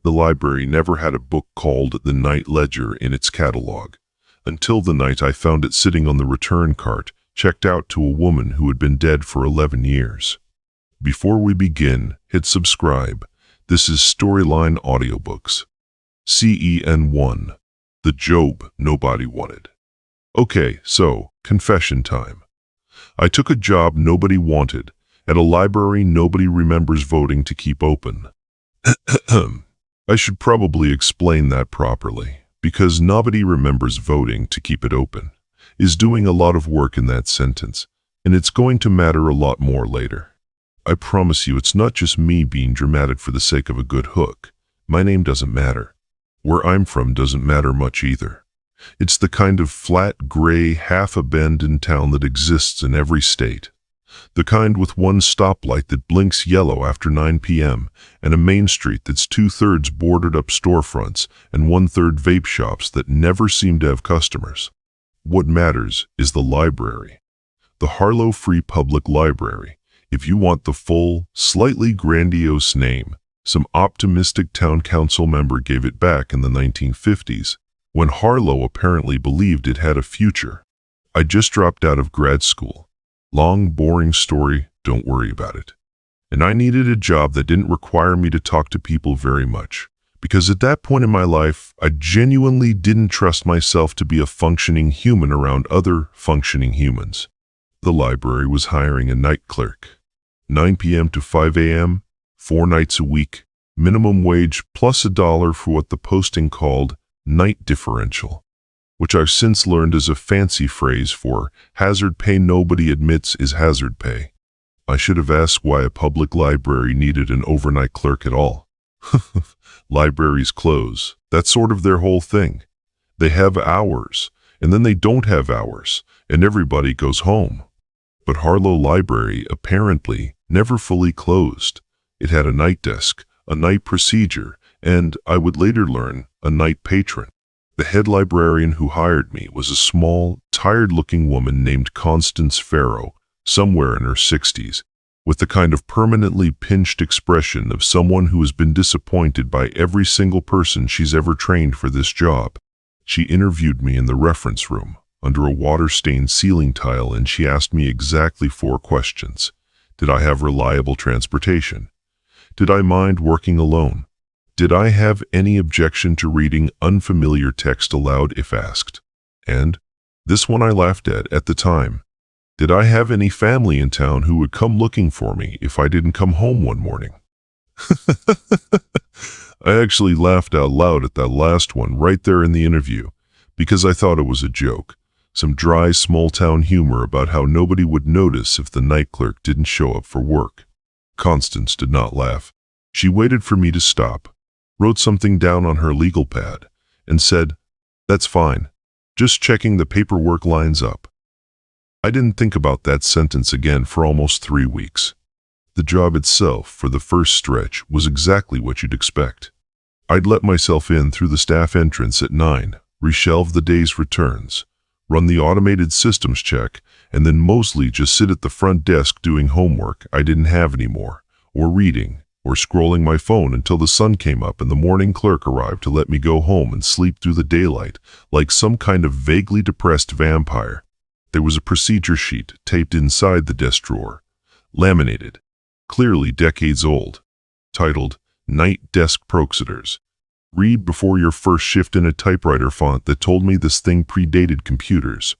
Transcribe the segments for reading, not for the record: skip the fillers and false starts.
The library never had a book called The Night Ledger in its catalog, until the night I found it sitting on the return cart, checked out to a woman who had been dead for 11 years. Before we begin, hit subscribe. This is Storyline Audiobooks. CEN 1. The Job Nobody Wanted. Okay, so, confession time. I took a job nobody wanted, at a library nobody remembers voting to keep open. I should probably explain that properly, because nobody remembers voting to keep it open is doing a lot of work in that sentence, and it's going to matter a lot more later. I promise you it's not just me being dramatic for the sake of a good hook. My name doesn't matter. Where I'm from doesn't matter much either. It's the kind of flat, gray, half-abandoned town that exists in every state. The kind with one stoplight that blinks yellow after 9 p.m. and a main street that's 2/3 boarded up storefronts and 1/3 vape shops that never seem to have customers. What matters is the library. The Harlow Free Public Library. If you want the full, slightly grandiose name, some optimistic town council member gave it back in the 1950s, when Harlow apparently believed it had a future. I just dropped out of grad school. Long, boring story, don't worry about it. And I needed a job that didn't require me to talk to people very much, because at that point in my life, I genuinely didn't trust myself to be a functioning human around other functioning humans. The library was hiring a night clerk. 9 p.m. to 5 a.m., 4 nights a week, minimum wage plus $1 for what the posting called night differential, which I've since learned is a fancy phrase for hazard pay nobody admits is hazard pay. I should have asked why a public library needed an overnight clerk at all. Libraries close. That's sort of their whole thing. They have hours, and then they don't have hours, and everybody goes home. But Harlow Library apparently never fully closed. It had a night desk, a night procedure, and, I would later learn, a night patron. The head librarian who hired me was a small, tired-looking woman named Constance Farrow, somewhere in her 60s, with the kind of permanently pinched expression of someone who has been disappointed by every single person she's ever trained for this job. She interviewed me in the reference room, under a water-stained ceiling tile, and she asked me exactly 4 questions. Did I have reliable transportation? Did I mind working alone? Did I have any objection to reading unfamiliar text aloud if asked? And, this one I laughed at the time, did I have any family in town who would come looking for me if I didn't come home one morning? I actually laughed out loud at that last one right there in the interview, because I thought it was a joke. Some dry, small-town humor about how nobody would notice if the night clerk didn't show up for work. Constance did not laugh. She waited for me to stop, wrote something down on her legal pad, and said, "That's fine. Just checking the paperwork lines up." I didn't think about that sentence again for almost 3 weeks. The job itself, for the first stretch, was exactly what you'd expect. I'd let myself in through the staff entrance at 9, reshelve the day's returns, run the automated systems check, and then mostly just sit at the front desk doing homework I didn't have anymore, or reading, or scrolling my phone until the sun came up and the morning clerk arrived to let me go home and sleep through the daylight like some kind of vaguely depressed vampire. There was a procedure sheet taped inside the desk drawer, laminated, clearly decades old, titled Night Desk Procedures. Read before your first shift in a typewriter font that told me this thing predated computers.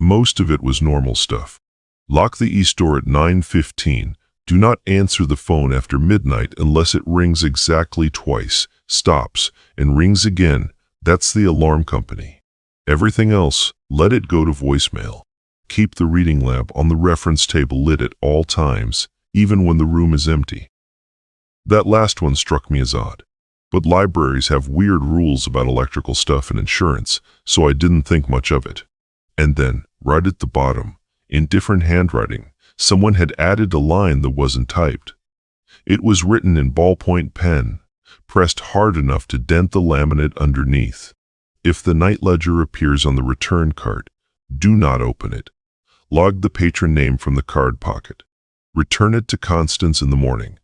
Most of it was normal stuff. Lock the East door at 9:15. Do not answer the phone after midnight unless it rings exactly twice, stops, and rings again. That's the alarm company. Everything else, let it go to voicemail. Keep the reading lamp on the reference table lit at all times, even when the room is empty. That last one struck me as odd. But libraries have weird rules about electrical stuff and insurance, so I didn't think much of it. And then, right at the bottom, in different handwriting, someone had added a line that wasn't typed. It was written in ballpoint pen, pressed hard enough to dent the laminate underneath. If the night ledger appears on the return card, do not open it. Log the patron name from the card pocket. Return it to Constance in the morning.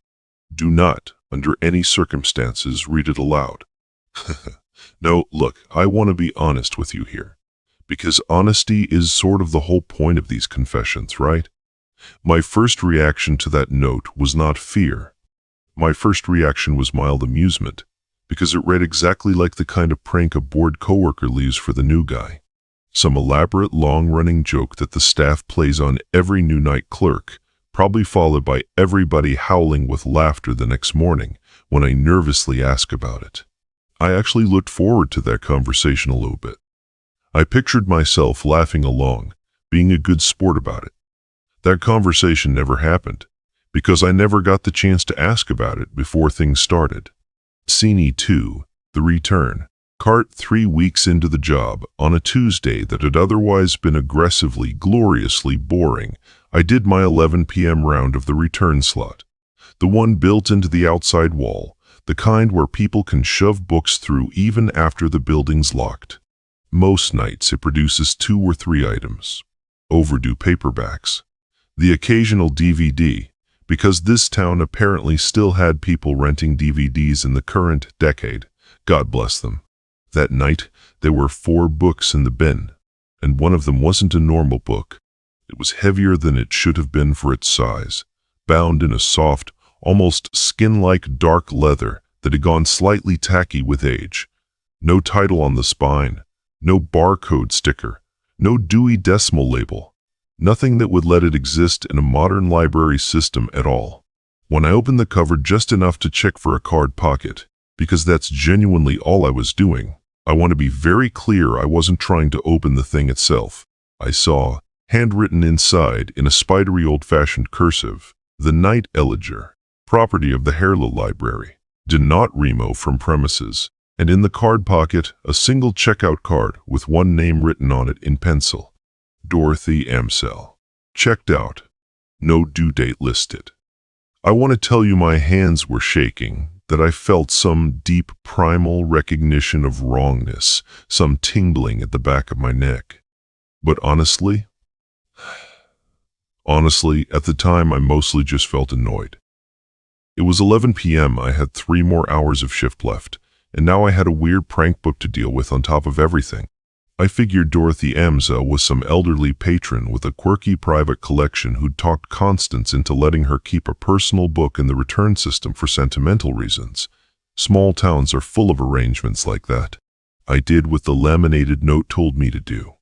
Do not, Under any circumstances, read it aloud. No, look, I want to be honest with you here. Because honesty is sort of the whole point of these confessions, right? My first reaction to that note was not fear. My first reaction was mild amusement, because it read exactly like the kind of prank a bored coworker leaves for the new guy. Some elaborate long-running joke that the staff plays on every new night clerk, probably followed by everybody howling with laughter the next morning when I nervously ask about it. I actually looked forward to that conversation a little bit. I pictured myself laughing along, being a good sport about it. That conversation never happened, because I never got the chance to ask about it before things started. Scene 2, The Return. Cart 3 weeks into the job, on a Tuesday that had otherwise been aggressively, gloriously boring, I did my 11 p.m. round of the return slot. The one built into the outside wall, the kind where people can shove books through even after the building's locked. Most nights it produces 2 or 3 items. Overdue paperbacks. The occasional DVD, because this town apparently still had people renting DVDs in the current decade. God bless them. That night, there were 4 books in the bin, and one of them wasn't a normal book. It was heavier than it should have been for its size, bound in a soft, almost skin-like dark leather that had gone slightly tacky with age. No title on the spine, no barcode sticker, no Dewey Decimal label, nothing that would let it exist in a modern library system at all. When I opened the cover just enough to check for a card pocket, because that's genuinely all I was doing, I want to be very clear I wasn't trying to open the thing itself. I saw, handwritten inside in a spidery old-fashioned cursive, "The Night Eleger, property of the Harlow Library. Did not remo from premises," and in the card pocket, a single checkout card with one name written on it in pencil. Dorothy Amsell. Checked out. No due date listed. I want to tell you my hands were shaking, that I felt some deep primal recognition of wrongness, some tingling at the back of my neck. But honestly, at the time I mostly just felt annoyed. It was 11 p.m. I had 3 more hours of shift left, and now I had a weird prank book to deal with on top of everything. I figured Dorothy Amsell was some elderly patron with a quirky private collection who'd talked Constance into letting her keep a personal book in the return system for sentimental reasons. Small towns are full of arrangements like that. I did what the laminated note told me to do.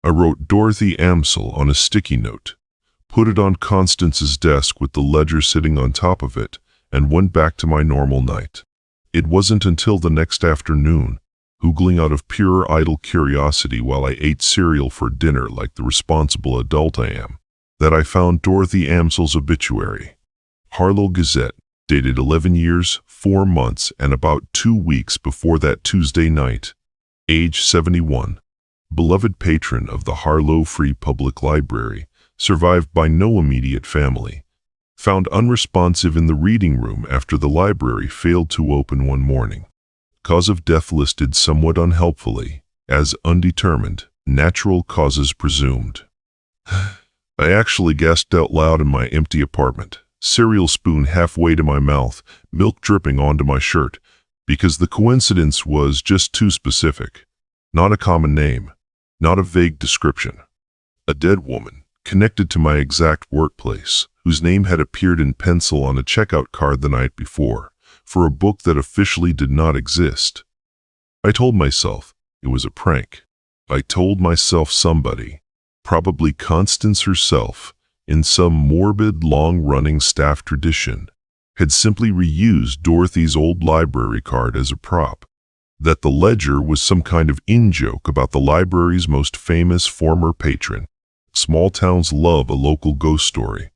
I wrote Dorothy Amsell on a sticky note, put it on Constance's desk with the ledger sitting on top of it, and went back to my normal night. It wasn't until the next afternoon, googling out of pure idle curiosity while I ate cereal for dinner like the responsible adult I am, that I found Dorothy Amsell's obituary. Harlow Gazette, dated 11 years, 4 months, and about 2 weeks before that Tuesday night. Age 71. Beloved patron of the Harlow Free Public Library, survived by no immediate family. Found unresponsive in the reading room after the library failed to open one morning. Cause of death listed somewhat unhelpfully as undetermined, natural causes presumed. I actually gasped out loud in my empty apartment, cereal spoon halfway to my mouth, milk dripping onto my shirt, because the coincidence was just too specific. Not a common name, not a vague description. A dead woman, connected to my exact workplace, whose name had appeared in pencil on a checkout card the night before, for a book that officially did not exist. I told myself it was a prank. I told myself somebody, probably Constance herself, in some morbid, long-running staff tradition, had simply reused Dorothy's old library card as a prop. That the ledger was some kind of in-joke about the library's most famous former patron. Small towns love a local ghost story.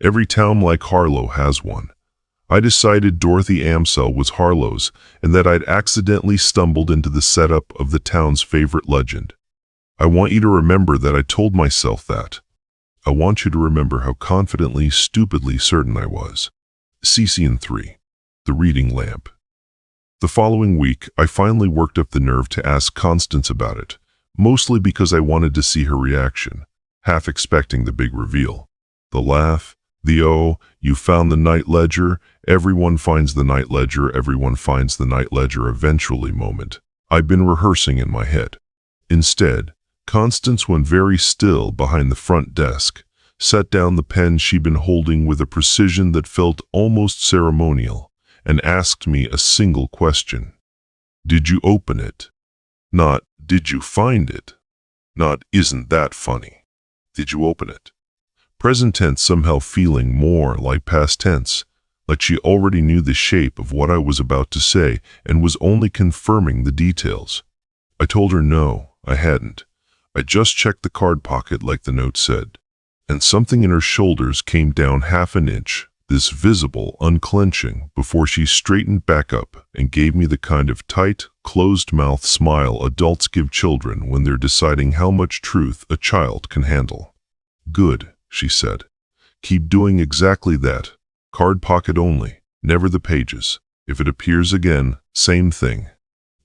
Every town like Harlow has one. I decided Dorothy Amsell was Harlow's and that I'd accidentally stumbled into the setup of the town's favorite legend. I want you to remember that I told myself that. I want you to remember how confidently, stupidly certain I was. Scene 3. The Reading Lamp. The following week, I finally worked up the nerve to ask Constance about it, mostly because I wanted to see her reaction, half expecting the big reveal. The laugh, The "oh, you found the night ledger, everyone finds the night ledger, everyone finds the night ledger eventually" moment I've been rehearsing in my head. Instead, Constance went very still behind the front desk, set down the pen she'd been holding with a precision that felt almost ceremonial, and asked me a single question. Did you open it? Not, did you find it? Not, isn't that funny? Did you open it? Present tense somehow feeling more like past tense, like she already knew the shape of what I was about to say and was only confirming the details. I told her no, I hadn't. I just checked the card pocket like the note said. And something in her shoulders came down half an inch, this visible unclenching, before she straightened back up and gave me the kind of tight, closed-mouth smile adults give children when they're deciding how much truth a child can handle. Good, she said. Keep doing exactly that. Card pocket only, never the pages. If it appears again, same thing.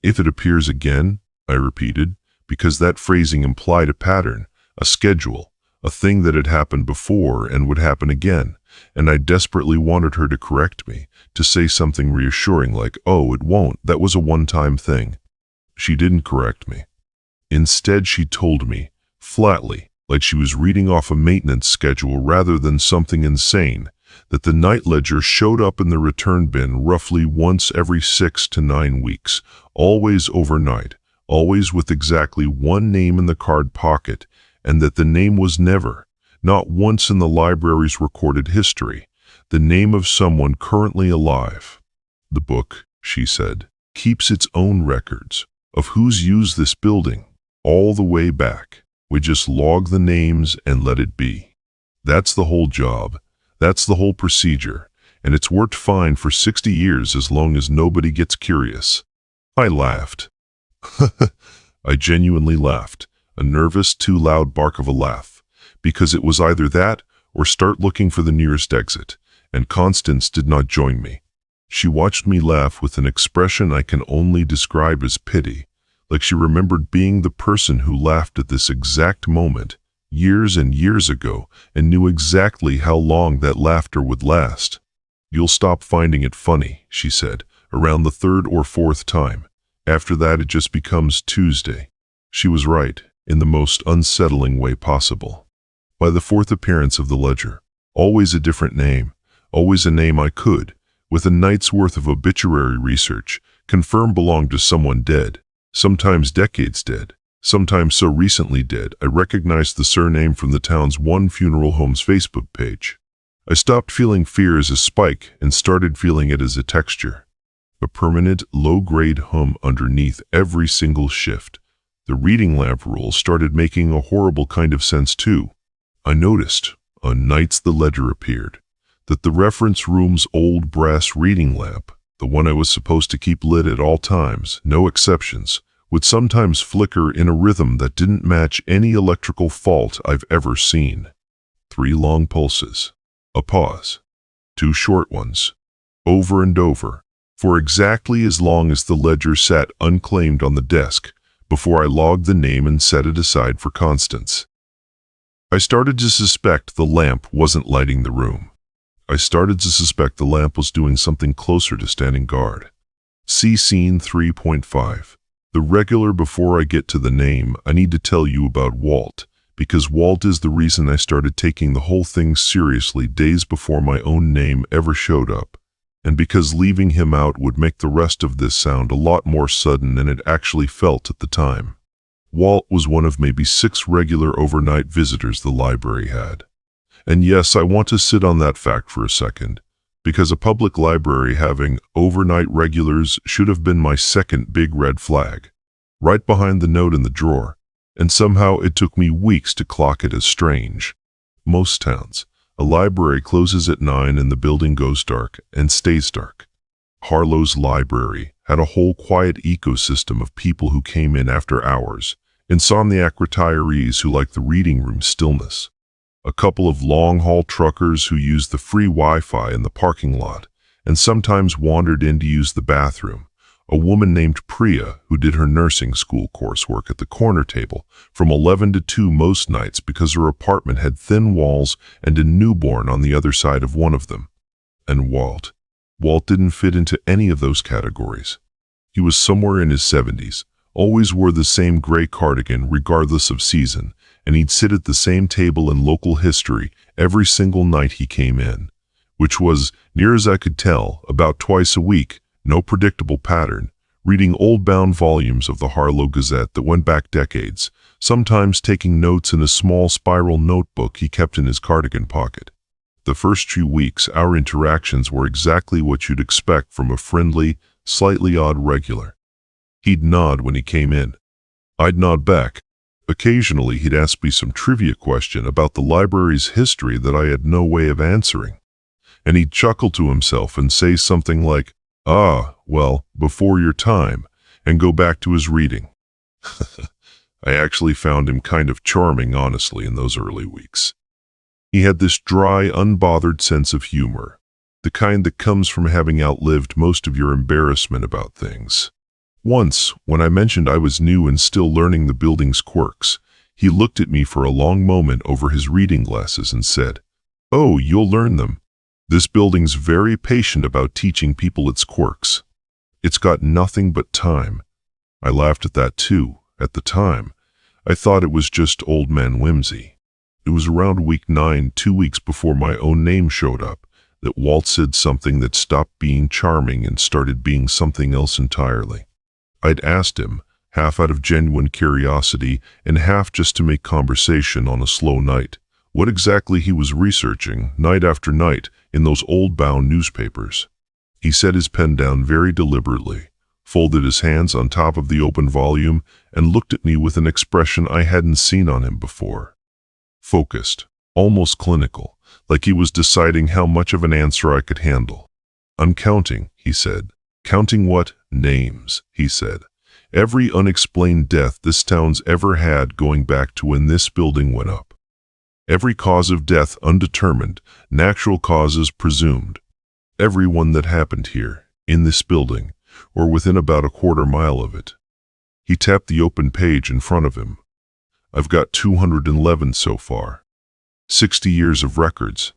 If it appears again, I repeated, because that phrasing implied a pattern, a schedule, a thing that had happened before and would happen again, and I desperately wanted her to correct me, to say something reassuring like, oh, it won't, that was a one-time thing. She didn't correct me. Instead, she told me, flatly, like she was reading off a maintenance schedule rather than something insane, that the night ledger showed up in the return bin roughly once every 6 to 9 weeks, always overnight, always with exactly one name in the card pocket, and that the name was never, not once in the library's recorded history, the name of someone currently alive. The book, she said, keeps its own records of who's used this building, all the way back. We just log the names and let it be. That's the whole job. That's the whole procedure, and it's worked fine for 60 years as long as nobody gets curious. I laughed. I genuinely laughed, a nervous, too loud bark of a laugh, because it was either that or start looking for the nearest exit, and Constance did not join me. She watched me laugh with an expression I can only describe as pity, like she remembered being the person who laughed at this exact moment, years and years ago, and knew exactly how long that laughter would last. You'll stop finding it funny, she said, around the 3rd or 4th time. After that it just becomes Tuesday. She was right, in the most unsettling way possible. By the 4th appearance of the ledger, always a different name, always a name I could, with a night's worth of obituary research, confirm belonged to someone dead, sometimes decades dead, sometimes so recently dead I recognized the surname from the town's one funeral home's Facebook page. I stopped feeling fear as a spike and started feeling it as a texture. A permanent, low-grade hum underneath every single shift. The reading lamp rule started making a horrible kind of sense too. I noticed, on nights the ledger appeared, that the reference room's old brass reading lamp, the one I was supposed to keep lit at all times, no exceptions, would sometimes flicker in a rhythm that didn't match any electrical fault I've ever seen. 3 long pulses. A pause. 2 short ones. Over and over, for exactly as long as the ledger sat unclaimed on the desk, before I logged the name and set it aside for Constance. I started to suspect the lamp wasn't lighting the room. I started to suspect the lamp was doing something closer to standing guard. See scene 3.5. The regular. Before I get to the name, I need to tell you about Walt, because Walt is the reason I started taking the whole thing seriously days before my own name ever showed up, and because leaving him out would make the rest of this sound a lot more sudden than it actually felt at the time. Walt was one of maybe 6 regular overnight visitors the library had. And yes, I want to sit on that fact for a second, because a public library having overnight regulars should have been my second big red flag, right behind the note in the drawer, and somehow it took me weeks to clock it as strange. Most towns, a library closes at 9 and the building goes dark and stays dark. Harlow's library had a whole quiet ecosystem of people who came in after hours, insomniac retirees who liked the reading room stillness, a couple of long-haul truckers who used the free Wi-Fi in the parking lot and sometimes wandered in to use the bathroom, a woman named Priya who did her nursing school coursework at the corner table from 11 to 2 most nights because her apartment had thin walls and a newborn on the other side of one of them. And Walt. Walt didn't fit into any of those categories. He was somewhere in his 70s, always wore the same gray cardigan regardless of season, and he'd sit at the same table in local history every single night he came in, which was, near as I could tell, about twice a week, no predictable pattern, reading old-bound volumes of the Harlow Gazette that went back decades, sometimes taking notes in a small spiral notebook he kept in his cardigan pocket. The first few weeks, our interactions were exactly what you'd expect from a friendly, slightly odd regular. He'd nod when he came in. I'd nod back. Occasionally, he'd ask me some trivia question about the library's history that I had no way of answering. And he'd chuckle to himself and say something like, "Ah, well, before your time," and go back to his reading. I actually found him kind of charming, honestly, in those early weeks. He had this dry, unbothered sense of humor, the kind that comes from having outlived most of your embarrassment about things. Once, when I mentioned I was new and still learning the building's quirks, he looked at me for a long moment over his reading glasses and said, "Oh, you'll learn them. This building's very patient about teaching people its quirks. It's got nothing but time." I laughed at that too. At the time, I thought it was just old man whimsy. It was around week 9, 2 weeks before my own name showed up, that Walt said something that stopped being charming and started being something else entirely. I'd asked him, half out of genuine curiosity and half just to make conversation on a slow night, what exactly he was researching, night after night, in those old-bound newspapers. He set his pen down very deliberately, folded his hands on top of the open volume, and looked at me with an expression I hadn't seen on him before. Focused, almost clinical, like he was deciding how much of an answer I could handle. "I'm counting," he said. "Counting what? Names," he said. "Every unexplained death this town's ever had going back to when this building went up. Every cause of death undetermined, natural causes presumed. Every one that happened here, in this building, or within about a quarter mile of it." He tapped the open page in front of him. "I've got 211 so far. 60 years of records.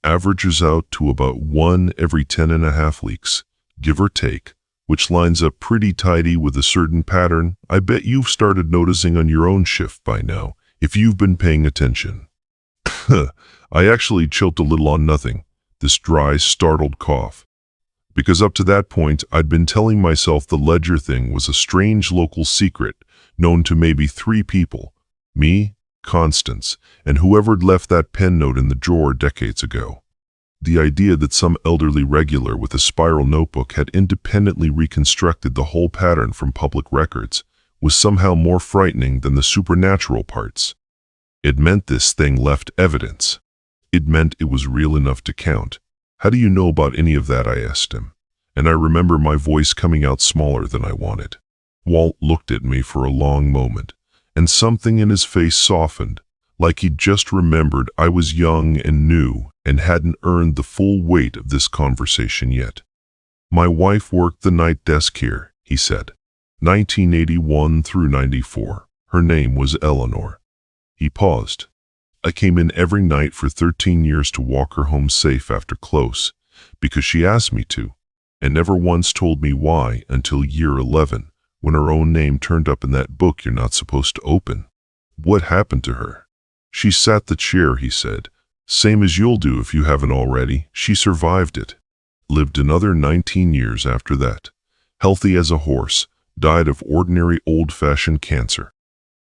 Averages out to about 1 every 10.5 weeks, give or take, which lines up pretty tidy with a certain pattern I bet you've started noticing on your own shift by now, if you've been paying attention." I actually choked a little on nothing, this dry, startled cough. Because up to that point, I'd been telling myself the ledger thing was a strange local secret, known to maybe 3 people, me, Constance, and whoever'd left that pen note in the drawer decades ago. The idea that some elderly regular with a spiral notebook had independently reconstructed the whole pattern from public records was somehow more frightening than the supernatural parts. It meant this thing left evidence. It meant it was real enough to count. "How do you know about any of that?" I asked him, and I remember my voice coming out smaller than I wanted. Walt looked at me for a long moment, and something in his face softened, like he'd just remembered I was young and new and hadn't earned the full weight of this conversation yet. "My wife worked the night desk here," he said, 1981 through 94. "Her name was Eleanor." He paused. "I came in every night for 13 years to walk her home safe after close, because she asked me to, and never once told me why until year 11, when her own name turned up in that book you're not supposed to open." "What happened to her?" "She sat the chair," he said. "Same as you'll do if you haven't already. She survived it. Lived another 19 years after that. Healthy as a horse, died of ordinary old-fashioned cancer.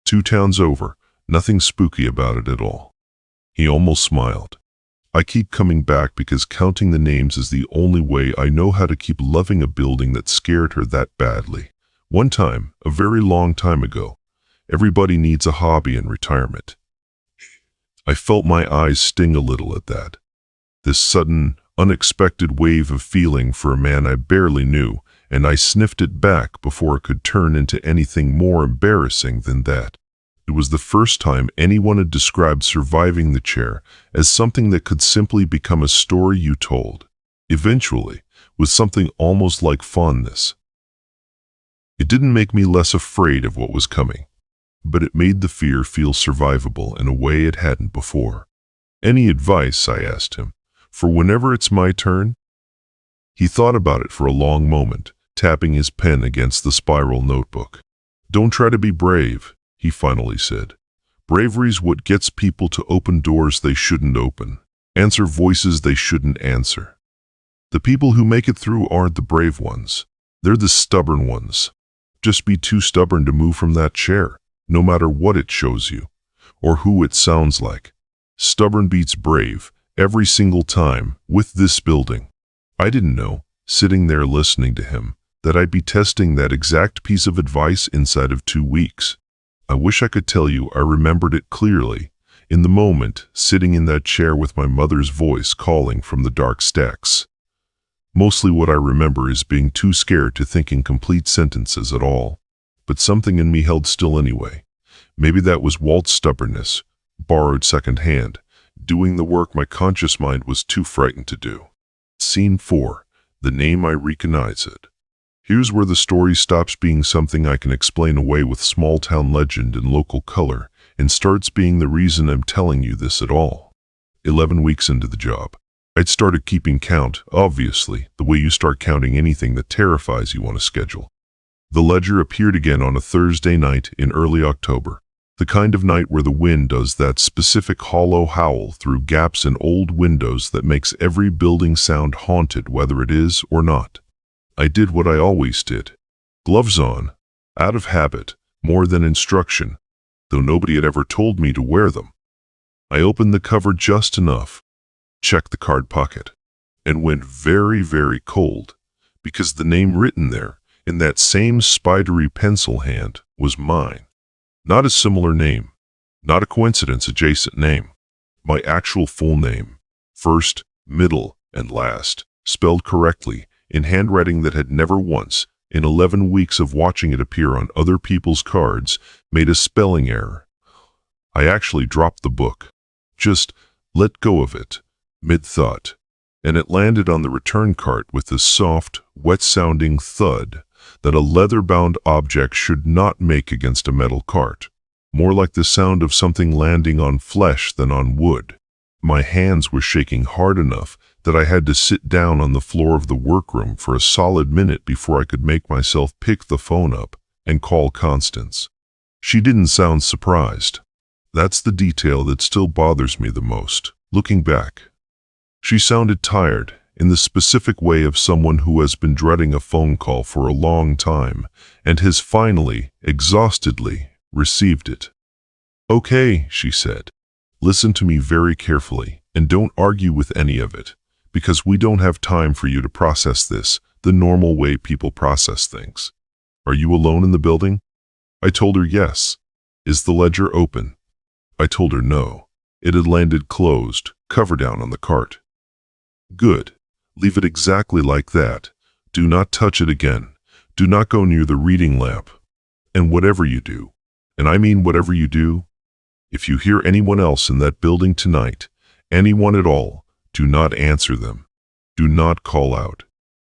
2 towns over. Nothing spooky about it at all." He almost smiled. "I keep coming back because counting the names is the only way I know how to keep loving a building that scared her that badly. One time, a very long time ago, everybody needs a hobby in retirement." I felt my eyes sting a little at that. This sudden, unexpected wave of feeling for a man I barely knew, and I sniffed it back before it could turn into anything more embarrassing than that. It was the first time anyone had described surviving the chair as something that could simply become a story you told, eventually, with something almost like fondness. It didn't make me less afraid of what was coming, but it made the fear feel survivable in a way it hadn't before. "Any advice?" I asked him, "for whenever it's my turn?" He thought about it for a long moment, tapping his pen against the spiral notebook. "Don't try to be brave," he finally said. "Bravery's what gets people to open doors they shouldn't open, answer voices they shouldn't answer. The people who make it through aren't the brave ones. They're the stubborn ones. Just be too stubborn to move from that chair, no matter what it shows you, or who it sounds like. Stubborn beats brave, every single time, with this building." I didn't know, sitting there listening to him, that I'd be testing that exact piece of advice inside of 2 weeks. I wish I could tell you I remembered it clearly, in the moment, sitting in that chair with my mother's voice calling from the dark stacks. Mostly what I remember is being too scared to think in complete sentences at all, but something in me held still anyway. Maybe that was Walt's stubbornness, borrowed secondhand, doing the work my conscious mind was too frightened to do. Scene 4. The name I recognize it. Here's where the story stops being something I can explain away with small-town legend and local color, and starts being the reason I'm telling you this at all. 11 weeks into the job, I'd started keeping count, obviously, the way you start counting anything that terrifies you on a schedule. The ledger appeared again on a Thursday night in early October, the kind of night where the wind does that specific hollow howl through gaps in old windows that makes every building sound haunted whether it is or not. I did what I always did. Gloves on, out of habit, more than instruction, though nobody had ever told me to wear them. I opened the cover just enough, checked the card pocket, and went very, very cold, because the name written there, in that same spidery pencil hand, was mine. Not a similar name, not a coincidence adjacent name. My actual full name, first, middle, and last, spelled correctly, in handwriting that had never once, in 11 weeks of watching it appear on other people's cards, made a spelling error. I actually dropped the book, just let go of it, mid-thought, and it landed on the return cart with the soft, wet-sounding thud that a leather-bound object should not make against a metal cart, more like the sound of something landing on flesh than on wood. My hands were shaking hard enough that I had to sit down on the floor of the workroom for a solid minute before I could make myself pick the phone up and call Constance. She didn't sound surprised. That's the detail that still bothers me the most, looking back. She sounded tired, in the specific way of someone who has been dreading a phone call for a long time and has finally, exhaustedly, received it. "Okay," she said. "Listen to me very carefully and don't argue with any of it, because we don't have time for you to process this the normal way people process things. Are you alone in the building?" I told her yes. "Is the ledger open?" I told her no. It had landed closed, cover down on the cart. "Good. Leave it exactly like that. Do not touch it again. Do not go near the reading lamp. And whatever you do, and I mean whatever you do, if you hear anyone else in that building tonight, anyone at all, do not answer them. Do not call out.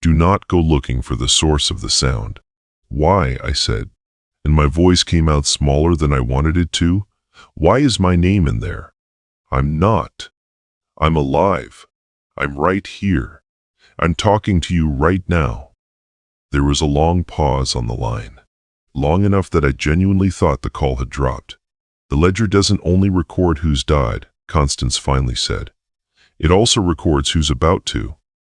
Do not go looking for the source of the sound." "Why?" I said, and my voice came out smaller than I wanted it to. "Why is my name in there? I'm not. I'm alive. I'm right here. I'm talking to you right now." There was a long pause on the line, long enough that I genuinely thought the call had dropped. "The ledger doesn't only record who's died," Constance finally said. "It also records who's about to."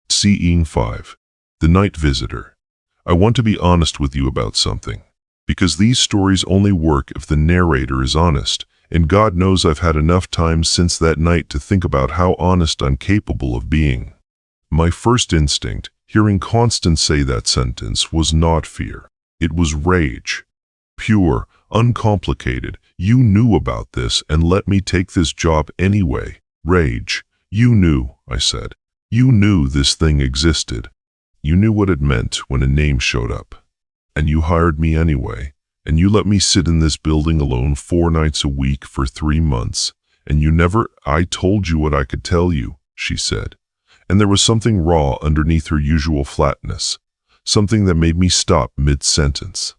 Scene 5. The Night Visitor. I want to be honest with you about something, because these stories only work if the narrator is honest, and God knows I've had enough time since that night to think about how honest I'm capable of being. My first instinct, hearing Constance say that sentence, was not fear. It was rage. Pure, uncomplicated, "You knew about this and let me take this job anyway." Rage. "You knew," I said. "You knew this thing existed. You knew what it meant when a name showed up. And you hired me anyway. And you let me sit in this building alone 4 nights a week for 3 months. And you never—" "I told you what I could tell you," she said. And there was something raw underneath her usual flatness. something that made me stop mid-sentence.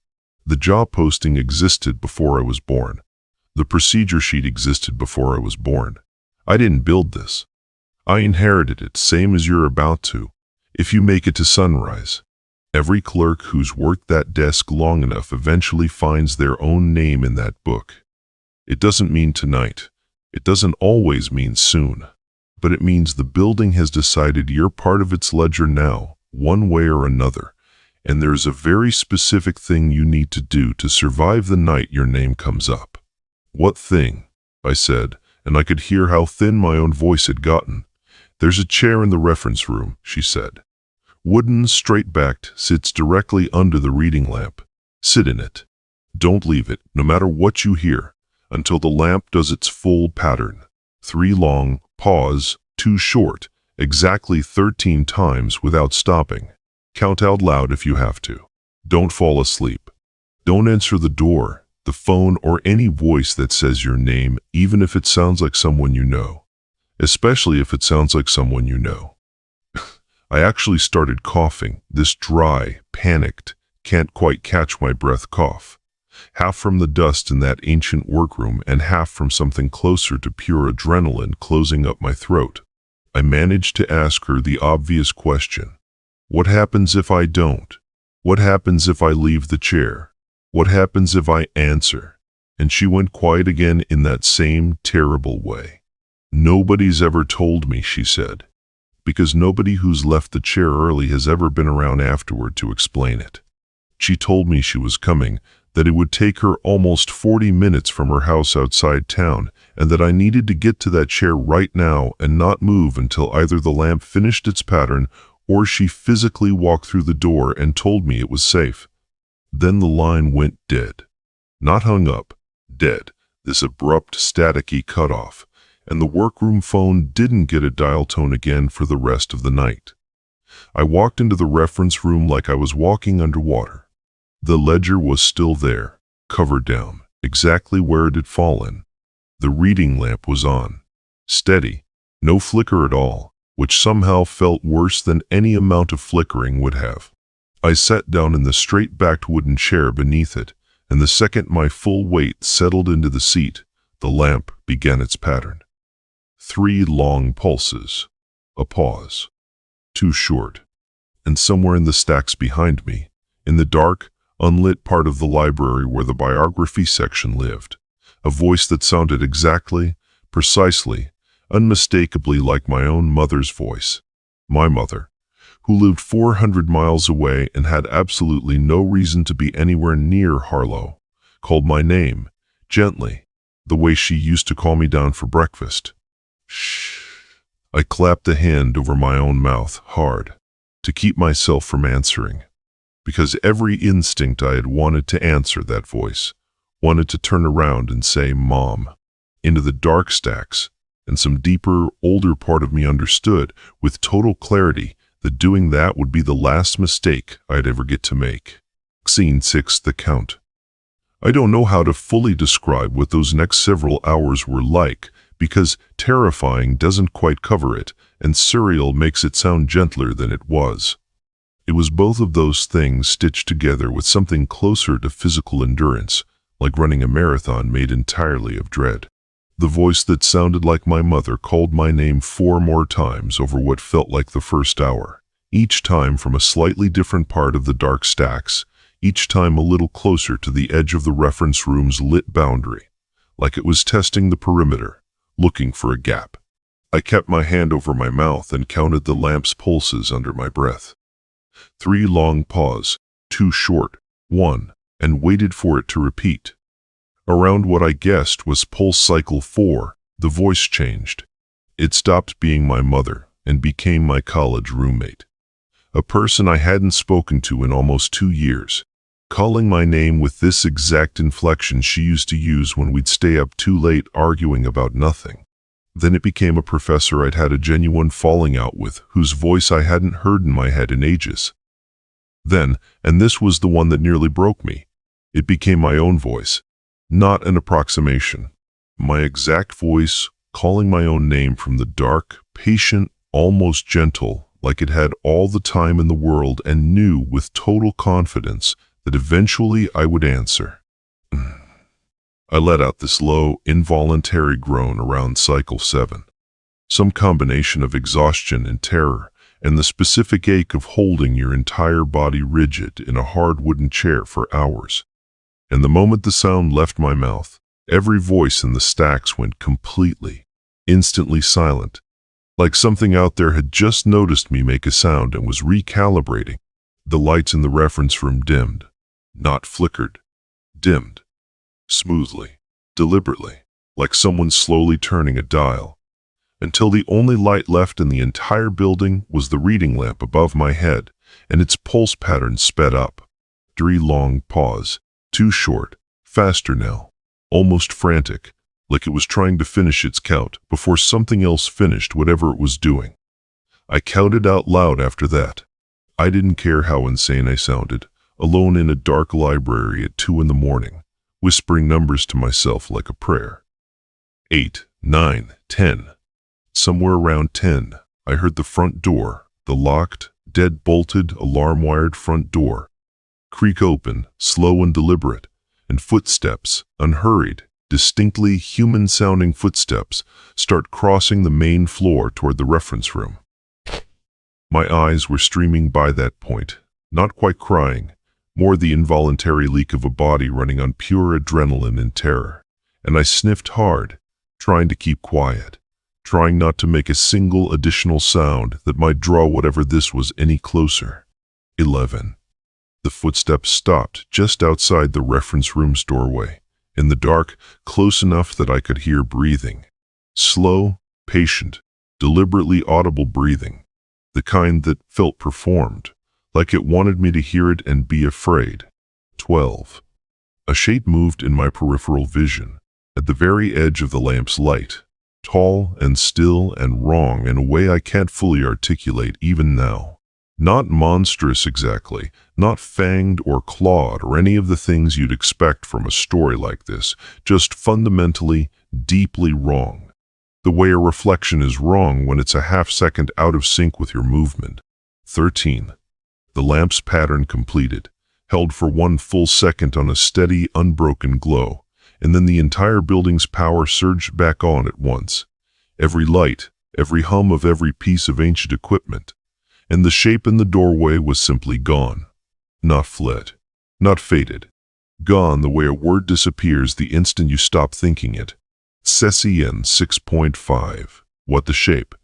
The job posting existed before I was born. The procedure sheet existed before I was born. I didn't build this. I inherited it, same as you're about to, if you make it to sunrise. Every clerk who's worked that desk long enough eventually finds their own name in that book. It doesn't mean tonight. It doesn't always mean soon. But it means the building has decided you're part of its ledger now, one way or another, and there's a very specific thing you need to do to survive the night your name comes up. What thing? I said, and I could hear how thin my own voice had gotten. There's a chair in the reference room, she said. Wooden, straight-backed, sits directly under the reading lamp. Sit in it. Don't leave it, no matter what you hear, until the lamp does its full pattern. 3 long, pause, 2 short, exactly 13 times without stopping. Count out loud if you have to. Don't fall asleep. Don't answer the door, the phone, or any voice that says your name, even if it sounds like someone you know. Especially if it sounds like someone you know. I actually started coughing, this dry, panicked, can't quite catch my breath cough. Half from the dust in that ancient workroom and half from something closer to pure adrenaline closing up my throat. I managed to ask her the obvious question. What happens if I don't? What happens if I leave the chair? What happens if I answer? And she went quiet again in that same terrible way. Nobody's ever told me, she said, because nobody who's left the chair early has ever been around afterward to explain it. She told me she was coming, that it would take her almost 40 minutes from her house outside town, and that I needed to get to that chair right now and not move until either the lamp finished its pattern or she physically walked through the door and told me it was safe. Then the line went dead. Not hung up, dead, this abrupt, staticky cutoff, and the workroom phone didn't get a dial tone again for the rest of the night. I walked into the reference room like I was walking underwater. The ledger was still there, covered down, exactly where it had fallen. The reading lamp was on, steady, no flicker at all, which somehow felt worse than any amount of flickering would have. I sat down in the straight-backed wooden chair beneath it, and the second my full weight settled into the seat, the lamp began its pattern. 3 long pulses, a pause, 2 short, and somewhere in the stacks behind me, in the dark, unlit part of the library where the biography section lived, a voice that sounded exactly, precisely, unmistakably like my own mother's voice. My mother, who lived 400 miles away and had absolutely no reason to be anywhere near Harlow, called my name, gently, the way she used to call me down for breakfast. Shh. I clapped a hand over my own mouth, hard, to keep myself from answering, because every instinct I had wanted to answer that voice, wanted to turn around and say, Mom, into the dark stacks, and some deeper, older part of me understood with total clarity that doing that would be the last mistake I'd ever get to make. Scene 6, The Count. I don't know how to fully describe what those next several hours were like, because terrifying doesn't quite cover it, and surreal makes it sound gentler than it was. It was both of those things stitched together with something closer to physical endurance, like running a marathon made entirely of dread. The voice that sounded like my mother called my name 4 more times over what felt like the first hour, each time from a slightly different part of the dark stacks, each time a little closer to the edge of the reference room's lit boundary, like it was testing the perimeter, looking for a gap. I kept my hand over my mouth and counted the lamp's pulses under my breath. 3 long pause, 2 short, 1, and waited for it to repeat. Around what I guessed was pulse cycle 4, the voice changed. It stopped being my mother and became my college roommate. A person I hadn't spoken to in almost 2 years, calling my name with this exact inflection she used to use when we'd stay up too late arguing about nothing. Then it became a professor I'd had a genuine falling out with, whose voice I hadn't heard in my head in ages. Then, and this was the one that nearly broke me, it became my own voice. Not an approximation. My exact voice, calling my own name from the dark, patient, almost gentle, like it had all the time in the world and knew with total confidence that eventually I would answer. I let out this low, involuntary groan around cycle 7. Some combination of exhaustion and terror, and the specific ache of holding your entire body rigid in a hard wooden chair for hours. And the moment the sound left my mouth, every voice in the stacks went completely, instantly silent, like something out there had just noticed me make a sound and was recalibrating. The lights in the reference room dimmed, not flickered, dimmed, smoothly, deliberately, like someone slowly turning a dial, until the only light left in the entire building was the reading lamp above my head, and its pulse pattern sped up. 3 long pause, too short, faster now, almost frantic, like it was trying to finish its count before something else finished whatever it was doing. I counted out loud after that. I didn't care how insane I sounded, alone in a dark library at 2 in the morning, whispering numbers to myself like a prayer. 8, 9, 10. Somewhere around 10, I heard the front door, the locked, dead-bolted, alarm-wired front door, creak open, slow and deliberate, and footsteps, unhurried, distinctly human-sounding footsteps, start crossing the main floor toward the reference room. My eyes were streaming by that point, not quite crying, more the involuntary leak of a body running on pure adrenaline and terror, and I sniffed hard, trying to keep quiet, trying not to make a single additional sound that might draw whatever this was any closer. 11. The footsteps stopped just outside the reference room's doorway, in the dark, close enough that I could hear breathing. Slow, patient, deliberately audible breathing, the kind that felt performed, like it wanted me to hear it and be afraid. 12. A shape moved in my peripheral vision, at the very edge of the lamp's light, tall and still and wrong in a way I can't fully articulate even now. Not monstrous exactly, not fanged or clawed or any of the things you'd expect from a story like this, just fundamentally, deeply wrong. The way a reflection is wrong when it's a half-second out of sync with your movement. 13. The lamp's pattern completed, held for 1 full second on a steady, unbroken glow, and then the entire building's power surged back on at once. Every light, every hum of every piece of ancient equipment, and the shape in the doorway was simply gone. Not fled, not faded. Gone the way a word disappears the instant you stop thinking it. Cecien 6.5. What the shape?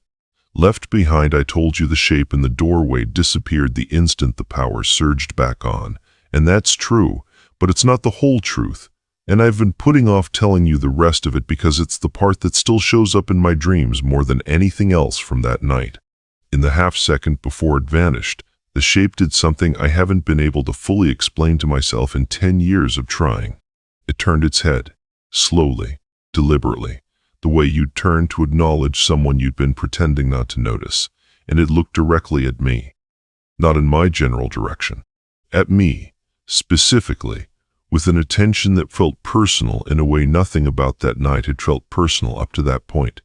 Left behind, I told you the shape in the doorway disappeared the instant the power surged back on. And that's true, but it's not the whole truth. And I've been putting off telling you the rest of it because it's the part that still shows up in my dreams more than anything else from that night. In the half-second before it vanished, the shape did something I haven't been able to fully explain to myself in 10 years of trying. It turned its head, slowly, deliberately, the way you'd turn to acknowledge someone you'd been pretending not to notice, and it looked directly at me. Not in my general direction. At me, specifically, with an attention that felt personal in a way nothing about that night had felt personal up to that point.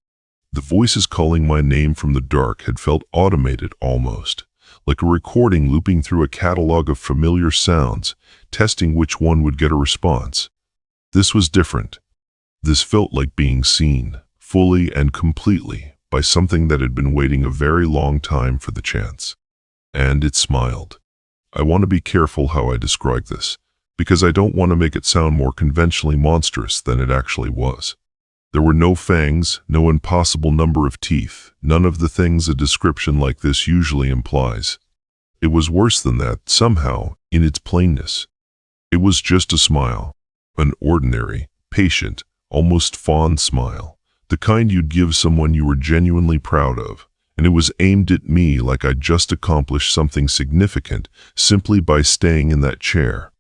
The voices calling my name from the dark had felt automated almost, like a recording looping through a catalog of familiar sounds, testing which one would get a response. This was different. This felt like being seen, fully and completely, by something that had been waiting a very long time for the chance. And it smiled. I want to be careful how I describe this, because I don't want to make it sound more conventionally monstrous than it actually was. There were no fangs, no impossible number of teeth, none of the things a description like this usually implies. It was worse than that, somehow, in its plainness. It was just a smile, an ordinary, patient, almost fond smile, the kind you'd give someone you were genuinely proud of, and it was aimed at me like I'd just accomplished something significant simply by staying in that chair.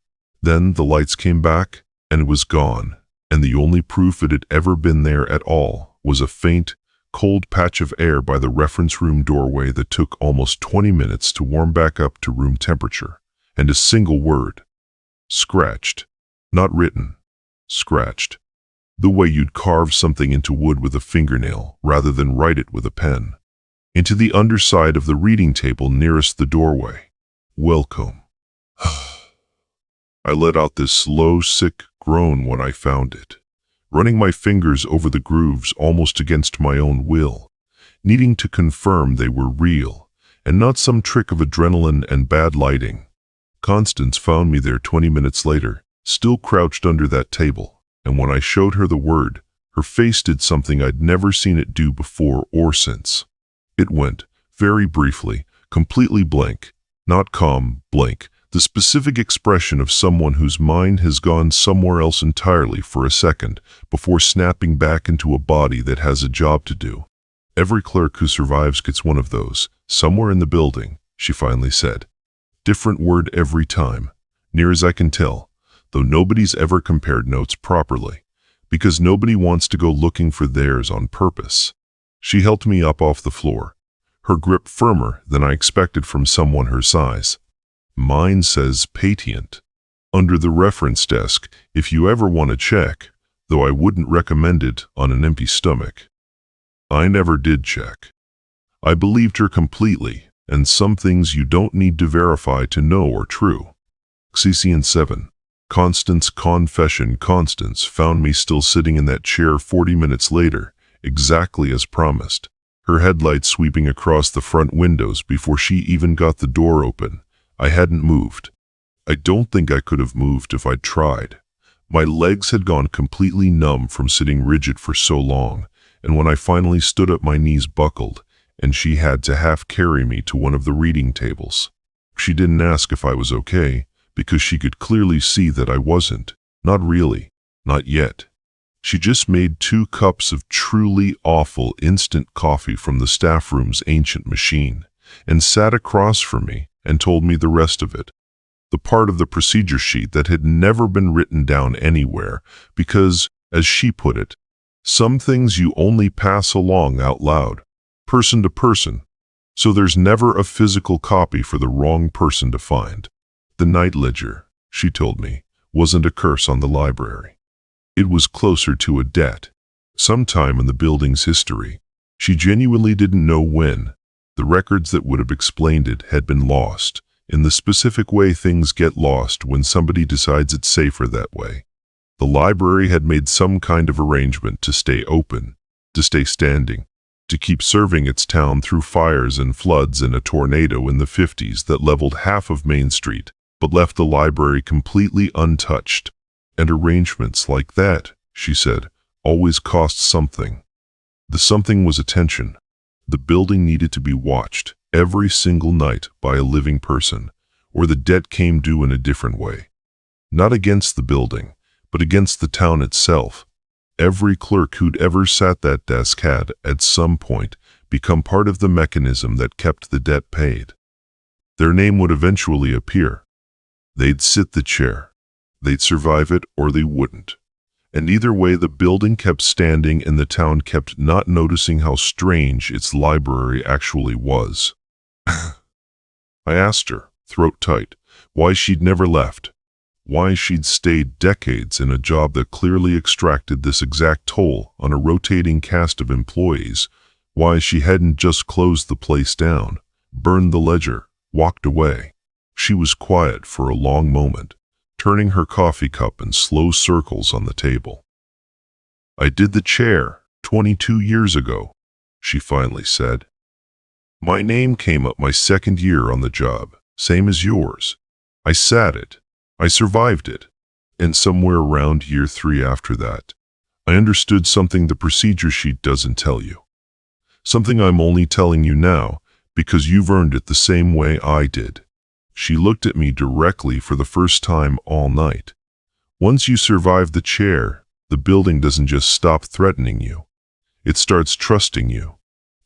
Then the lights came back, and it was gone. And the only proof it had ever been there at all was a faint, cold patch of air by the reference room doorway that took almost 20 minutes to warm back up to room temperature, and a single word. Scratched. Not written. Scratched. The way you'd carve something into wood with a fingernail rather than write it with a pen. into the underside of the reading table nearest the doorway. Welcome. I let out this slow, sick groan when I found it, running my fingers over the grooves almost against my own will, needing to confirm they were real and not some trick of adrenaline and bad lighting. Constance found me there 20 minutes later, still crouched under that table, and when I showed her the word, her face did something I'd never seen it do before or since. It went, very briefly, completely blank, not calm, blank, the specific expression of someone whose mind has gone somewhere else entirely for a second before snapping back into a body that has a job to do. Every clerk who survives gets one of those, somewhere in the building, she finally said. Different word every time, near as I can tell, though nobody's ever compared notes properly, because nobody wants to go looking for theirs on purpose. She helped me up off the floor, her grip firmer than I expected from someone her size. Mine says patient under the reference desk if you ever want to check, though I wouldn't recommend it on an empty stomach. I never did check. I believed her completely, and some things you don't need to verify to know are true. CCN 7. Constance Confession. Constance found me still sitting in that chair 40 minutes later, exactly as promised, her headlights sweeping across the front windows before she even got the door open. I hadn't moved. I don't think I could have moved if I'd tried. My legs had gone completely numb from sitting rigid for so long, and when I finally stood up my knees buckled, and she had to half carry me to one of the reading tables. She didn't ask if I was okay, because she could clearly see that I wasn't. Not really. Not yet. She just made 2 cups of truly awful instant coffee from the staff room's ancient machine, and sat across from me and told me the rest of it. The part of the procedure sheet that had never been written down anywhere, because, as she put it, some things you only pass along out loud, person to person, so there's never a physical copy for the wrong person to find. The night ledger, she told me, wasn't a curse on the library. It was closer to a debt. Sometime in the building's history, she genuinely didn't know when, the records that would have explained it had been lost, in the specific way things get lost when somebody decides it's safer that way. The library had made some kind of arrangement to stay open, to stay standing, to keep serving its town through fires and floods and a tornado in the 50s that leveled half of Main Street, but left the library completely untouched. And arrangements like that, she said, always cost something. The something was attention. The building needed to be watched every single night by a living person, or the debt came due in a different way. Not against the building, but against the town itself. Every clerk who'd ever sat that desk had, at some point, become part of the mechanism that kept the debt paid. Their name would eventually appear. They'd sit the chair. They'd survive it or they wouldn't. And either way the building kept standing and the town kept not noticing how strange its library actually was. I asked her, throat tight, why she'd never left. Why she'd stayed decades in a job that clearly extracted this exact toll on a rotating cast of employees. Why she hadn't just closed the place down, burned the ledger, walked away. She was quiet for a long moment, turning her coffee cup in slow circles on the table. I did the chair 22 years ago, she finally said. My name came up my 2nd year on the job, same as yours. I sat it. I survived it. And somewhere around year 3 after that, I understood something the procedure sheet doesn't tell you. Something I'm only telling you now because you've earned it the same way I did. She looked at me directly for the first time all night. Once you survive the chair, the building doesn't just stop threatening you. It starts trusting you.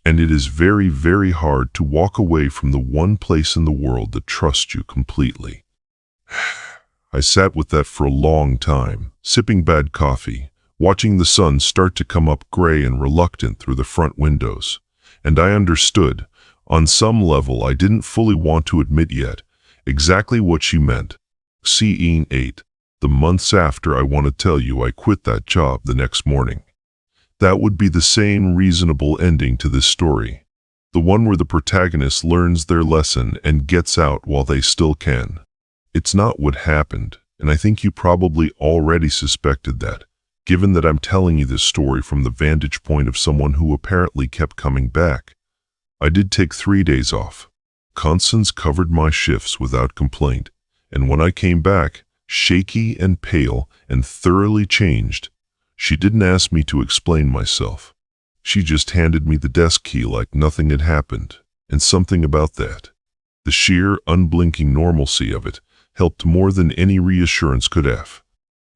And it is very, very hard to walk away from the one place in the world that trusts you completely. I sat with that for a long time, sipping bad coffee, watching the sun start to come up gray and reluctant through the front windows. And I understood, on some level I didn't fully want to admit yet, exactly what she meant. Scene 8. The months after I want to tell you I quit that job the next morning. That would be the same reasonable ending to this story. The one where the protagonist learns their lesson and gets out while they still can. It's not what happened, and I think you probably already suspected that, given that I'm telling you this story from the vantage point of someone who apparently kept coming back. I did take 3 days off. Constance covered my shifts without complaint, and when I came back, shaky and pale and thoroughly changed, she didn't ask me to explain myself. She just handed me the desk key like nothing had happened, and something about that, the sheer, unblinking normalcy of it, helped more than any reassurance could have.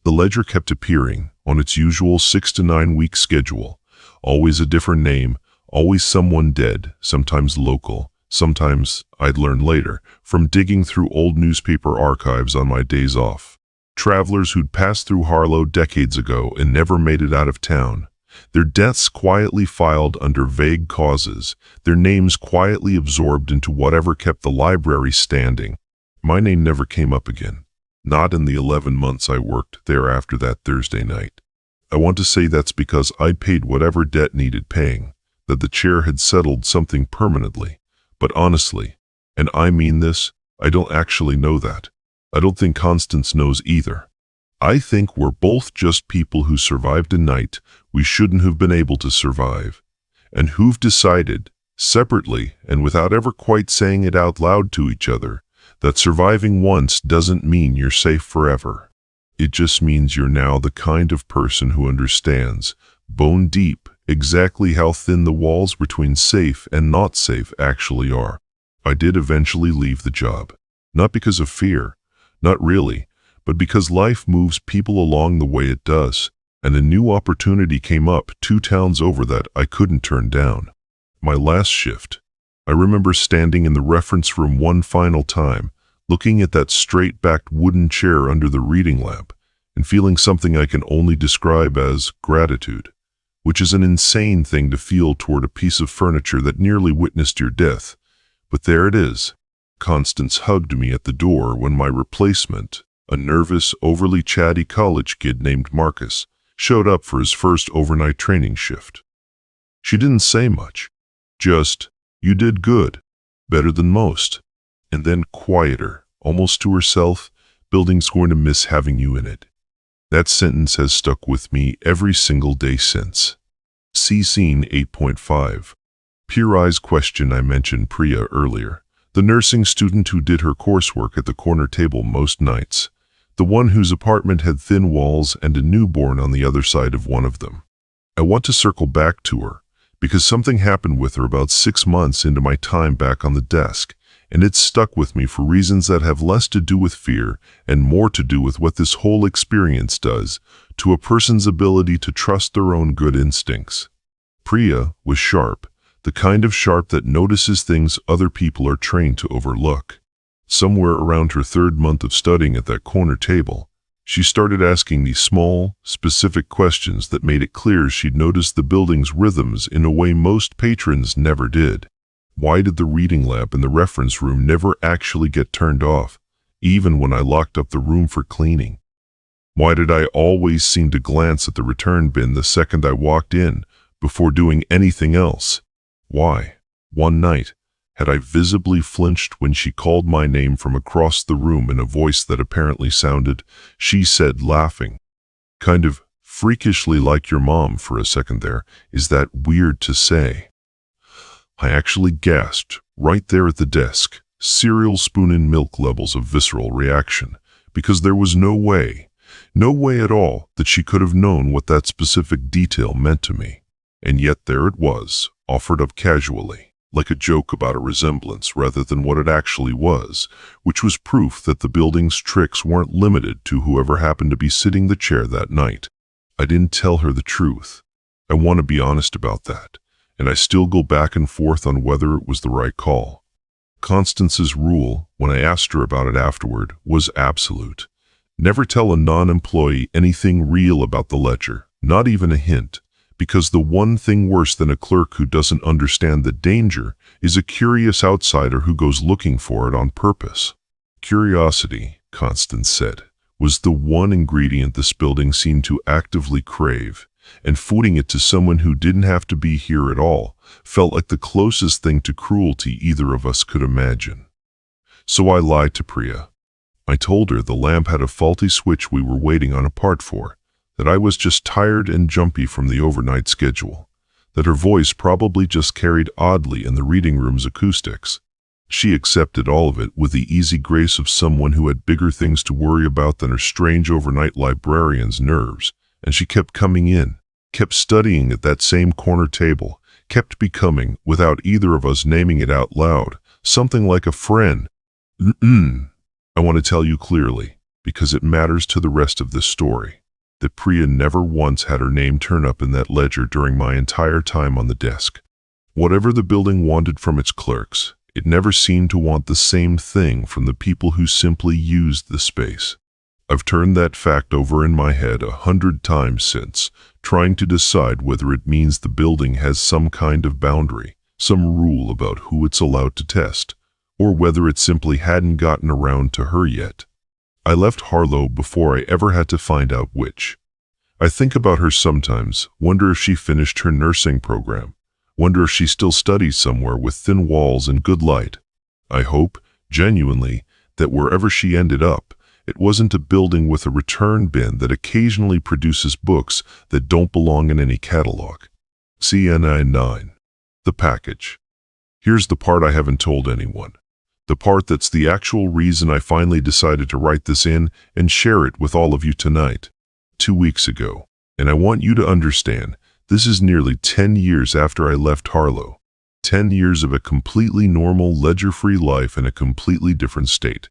The ledger kept appearing on its usual 6 to 9 week schedule, always a different name, always someone dead, sometimes local, sometimes, I'd learn later, from digging through old newspaper archives on my days off. Travelers who'd passed through Harlow decades ago and never made it out of town. Their deaths quietly filed under vague causes, their names quietly absorbed into whatever kept the library standing. My name never came up again. Not in the 11 months I worked there after that Thursday night. I want to say that's because I'd paid whatever debt needed paying, that the chair had settled something permanently. But honestly, and I mean this, I don't actually know that. I don't think Constance knows either. I think we're both just people who survived a night we shouldn't have been able to survive, and who've decided, separately and without ever quite saying it out loud to each other, that surviving once doesn't mean you're safe forever. It just means you're now the kind of person who understands, bone deep, exactly how thin the walls between safe and not safe actually are. I did eventually leave the job. Not because of fear, not really, but because life moves people along the way it does, and a new opportunity came up 2 towns over that I couldn't turn down. My last shift, I remember standing in the reference room one final time, looking at that straight-backed wooden chair under the reading lamp, and feeling something I can only describe as gratitude, which is an insane thing to feel toward a piece of furniture that nearly witnessed your death. But there it is. Constance hugged me at the door when my replacement, a nervous, overly chatty college kid named Marcus, showed up for his first overnight training shift. She didn't say much, just, "You did good, better than most," and then quieter, almost to herself, "Building's going to miss having you in it." That sentence has stuck with me every single day since. See Scene 8.5. Pure Eye's question. I mentioned Priya earlier, the nursing student who did her coursework at the corner table most nights, the one whose apartment had thin walls and a newborn on the other side of one of them. I want to circle back to her, because something happened with her about 6 months into my time back on the desk, and it's stuck with me for reasons that have less to do with fear and more to do with what this whole experience does to a person's ability to trust their own good instincts. Priya was sharp, the kind of sharp that notices things other people are trained to overlook. Somewhere around her 3rd month of studying at that corner table, she started asking these small, specific questions that made it clear she'd noticed the building's rhythms in a way most patrons never did. Why did the reading lamp in the reference room never actually get turned off, even when I locked up the room for cleaning? Why did I always seem to glance at the return bin the second I walked in, before doing anything else? Why, one night, had I visibly flinched when she called my name from across the room in a voice that apparently sounded, she said, laughing, kind of freakishly like your mom for a second there, "Is that weird to say?" I actually gasped, right there at the desk, cereal spoon in milk levels of visceral reaction, because there was no way at all that she could have known what that specific detail meant to me. And yet there it was, offered up casually, like a joke about a resemblance rather than what it actually was, which was proof that the building's tricks weren't limited to whoever happened to be sitting the chair that night. I didn't tell her the truth. I want to be honest about that, and I still go back and forth on whether it was the right call. Constance's rule, when I asked her about it afterward, was absolute. Never tell a non-employee anything real about the ledger, not even a hint. Because the one thing worse than a clerk who doesn't understand the danger is a curious outsider who goes looking for it on purpose. Curiosity, Constance said, was the one ingredient this building seemed to actively crave, and forwarding it to someone who didn't have to be here at all felt like the closest thing to cruelty either of us could imagine. So I lied to Priya. I told her the lamp had a faulty switch we were waiting on a part for, that I was just tired and jumpy from the overnight schedule, that her voice probably just carried oddly in the reading room's acoustics. She accepted all of it with the easy grace of someone who had bigger things to worry about than her strange overnight librarian's nerves, and she kept coming in, kept studying at that same corner table, kept becoming, without either of us naming it out loud, something like a friend. I want to tell you clearly, because it matters to the rest of this story, that Priya never once had her name turn up in that ledger during my entire time on the desk. Whatever the building wanted from its clerks, it never seemed to want the same thing from the people who simply used the space. I've turned that fact over in my head 100 times since, trying to decide whether it means the building has some kind of boundary, some rule about who it's allowed to test, or whether it simply hadn't gotten around to her yet. I left Harlow before I ever had to find out which. I think about her sometimes, wonder if she finished her nursing program, wonder if she still studies somewhere with thin walls and good light. I hope, genuinely, that wherever she ended up, it wasn't a building with a return bin that occasionally produces books that don't belong in any catalog. CNI 9. The package. Here's the part I haven't told anyone. The part that's the actual reason I finally decided to write this in and share it with all of you tonight. 2 weeks ago, and I want you to understand, this is nearly 10 years after I left Harlow. 10 years of a completely normal, ledger-free life in a completely different state.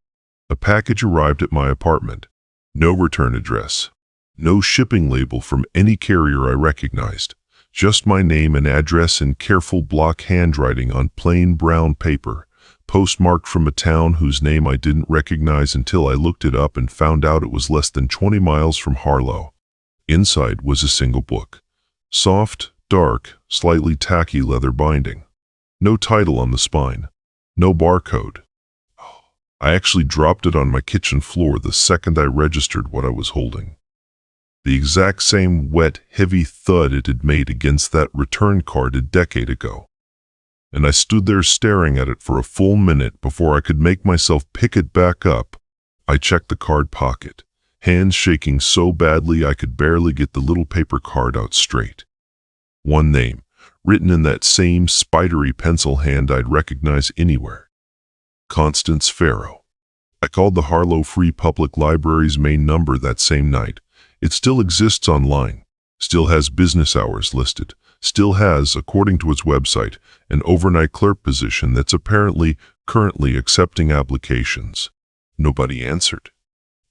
A package arrived at my apartment. No return address. No shipping label from any carrier I recognized. Just my name and address in careful block handwriting on plain brown paper, postmarked from a town whose name I didn't recognize until I looked it up and found out it was less than 20 miles from Harlow. Inside was a single book. Soft, dark, slightly tacky leather binding. No title on the spine. No barcode. I actually dropped it on my kitchen floor the second I registered what I was holding. The exact same wet, heavy thud it had made against that return card a decade ago. And I stood there staring at it for a full minute before I could make myself pick it back up. I checked the card pocket, hands shaking so badly I could barely get the little paper card out straight. One name, written in that same spidery pencil hand I'd recognize anywhere. Constance Farrow. I called the Harlow Free Public Library's main number that same night. It still exists online, still has business hours listed, still has, according to its website, an overnight clerk position that's apparently currently accepting applications. Nobody answered.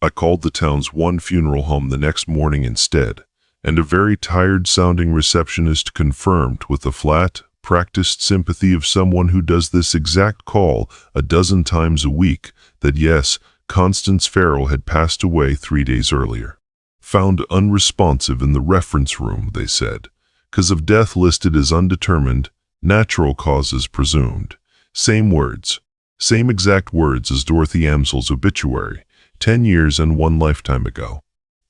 I called the town's one funeral home the next morning instead, and a very tired-sounding receptionist confirmed with the flat, practiced sympathy of someone who does this exact call a dozen times a week that yes, Constance Farrow had passed away 3 days earlier. Found unresponsive in the reference room, they said. Cause of death listed as undetermined, natural causes presumed. Same words. Same exact words as Dorothy Amsel's obituary, 10 years and 1 lifetime ago.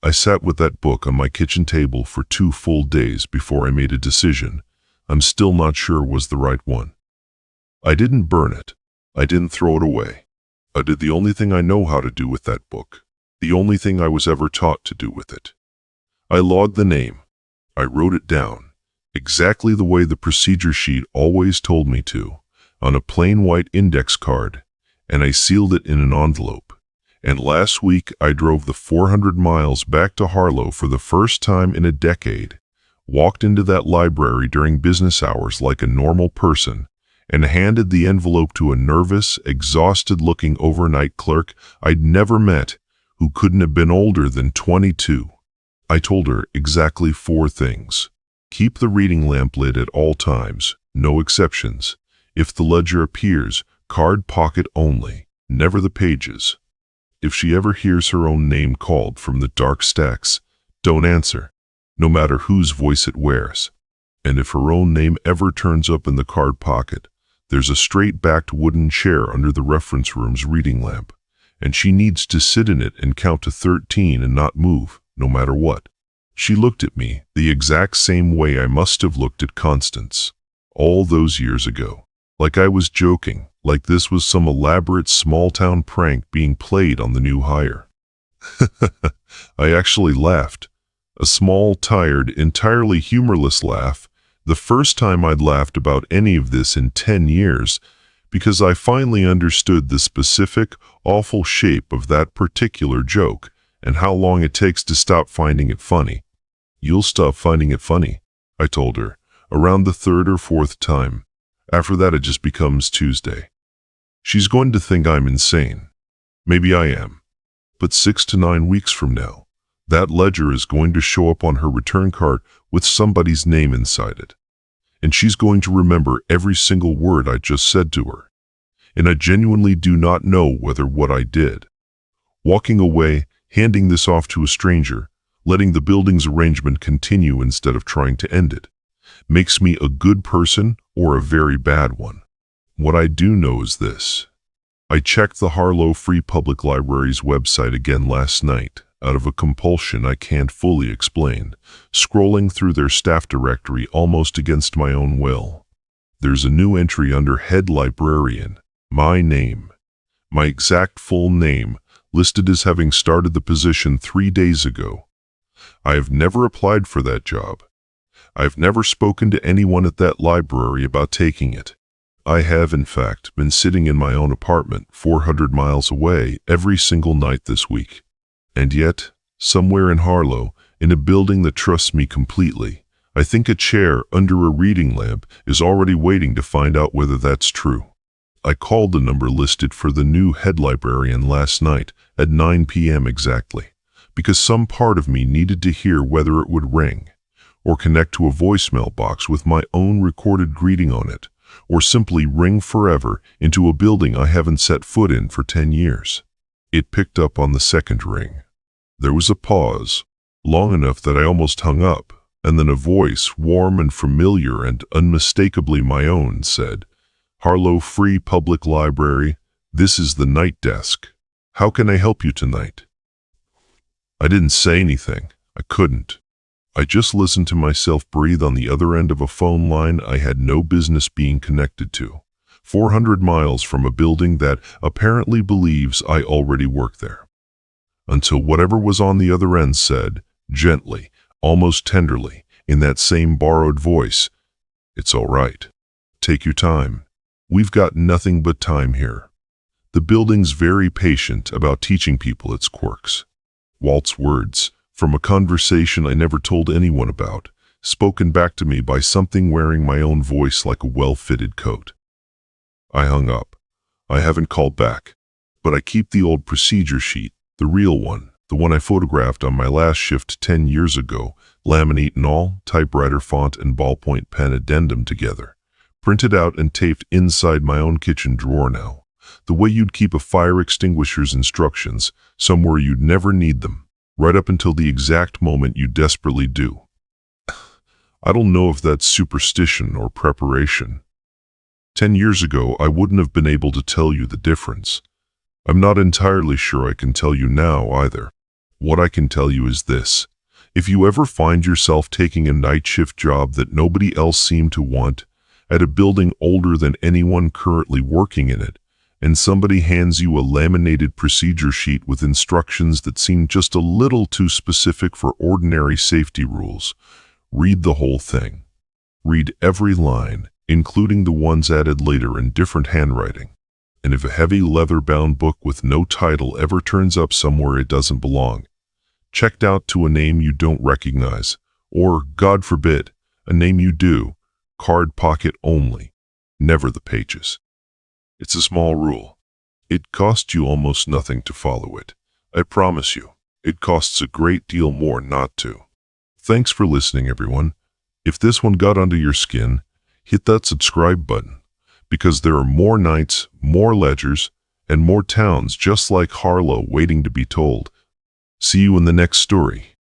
I sat with that book on my kitchen table for 2 full days before I made a decision I'm still not sure was the right one. I didn't burn it. I didn't throw it away. I did the only thing I know how to do with that book, the only thing I was ever taught to do with it. I logged the name. I wrote it down, exactly the way the procedure sheet always told me to, on a plain white index card, and I sealed it in an envelope. And last week I drove the 400 miles back to Harlow for the first time in a decade, walked into that library during business hours like a normal person, and handed the envelope to a nervous, exhausted-looking overnight clerk I'd never met who couldn't have been older than 22. I told her exactly 4 things. Keep the reading lamp lit at all times, no exceptions. If the ledger appears, card pocket only, never the pages. If she ever hears her own name called from the dark stacks, don't answer, no matter whose voice it wears. And if her own name ever turns up in the card pocket, there's a straight-backed wooden chair under the reference room's reading lamp, and she needs to sit in it and count to 13 and not move, no matter what. She looked at me the exact same way I must have looked at Constance all those years ago. Like I was joking, like this was some elaborate small-town prank being played on the new hire. I actually laughed. A small, tired, entirely humorless laugh, the first time I'd laughed about any of this in 10 years, because I finally understood the specific, awful shape of that particular joke and how long it takes to stop finding it funny. You'll stop finding it funny, I told her, around the third or fourth time. After that it just becomes Tuesday. She's going to think I'm insane. Maybe I am. But 6 to 9 weeks from now, that ledger is going to show up on her return cart with somebody's name inside it. And she's going to remember every single word I just said to her. And I genuinely do not know whether what I did, walking away, handing this off to a stranger, letting the building's arrangement continue instead of trying to end it, makes me a good person or a very bad one. What I do know is this. I checked the Harlow Free Public Library's website again last night, out of a compulsion I can't fully explain, scrolling through their staff directory almost against my own will. There's a new entry under Head Librarian, my name. My exact full name, listed as having started the position 3 days ago. I have never applied for that job. I've never spoken to anyone at that library about taking it. I have, in fact, been sitting in my own apartment 400 miles away every single night this week. And yet, somewhere in Harlow, in a building that trusts me completely, I think a chair under a reading lamp is already waiting to find out whether that's true. I called the number listed for the new head librarian last night at 9 p.m. exactly, because some part of me needed to hear whether it would ring, or connect to a voicemail box with my own recorded greeting on it, or simply ring forever into a building I haven't set foot in for 10 years. It picked up on the second ring. There was a pause, long enough that I almost hung up, and then a voice, warm and familiar and unmistakably my own, said, "Harlow Free Public Library, this is the night desk. How can I help you tonight?" I didn't say anything. I couldn't. I just listened to myself breathe on the other end of a phone line I had no business being connected to, 400 miles from a building that apparently believes I already work there. Until whatever was on the other end said, gently, almost tenderly, in that same borrowed voice, "It's all right. Take your time. We've got nothing but time here." The building's very patient about teaching people its quirks. Walt's words, from a conversation I never told anyone about, spoken back to me by something wearing my own voice like a well-fitted coat. I hung up. I haven't called back, but I keep the old procedure sheet, the real one, the one I photographed on my last shift 10 years ago, laminate and all, typewriter font and ballpoint pen addendum together, printed out and taped inside my own kitchen drawer now, the way you'd keep a fire extinguisher's instructions, somewhere you'd never need them, right up until the exact moment you desperately do. I don't know if that's superstition or preparation. 10 years ago, I wouldn't have been able to tell you the difference. I'm not entirely sure I can tell you now either. What I can tell you is this. If you ever find yourself taking a night shift job that nobody else seemed to want, at a building older than anyone currently working in it, and somebody hands you a laminated procedure sheet with instructions that seem just a little too specific for ordinary safety rules, read the whole thing. Read every line, including the ones added later in different handwriting. And if a heavy leather-bound book with no title ever turns up somewhere it doesn't belong, checked out to a name you don't recognize, or, God forbid, a name you do, card pocket only, never the pages. It's a small rule. It costs you almost nothing to follow it. I promise you, it costs a great deal more not to. Thanks for listening, everyone. If this one got under your skin, hit that subscribe button, because there are more nights, more ledgers, and more towns just like Harlow waiting to be told. See you in the next story.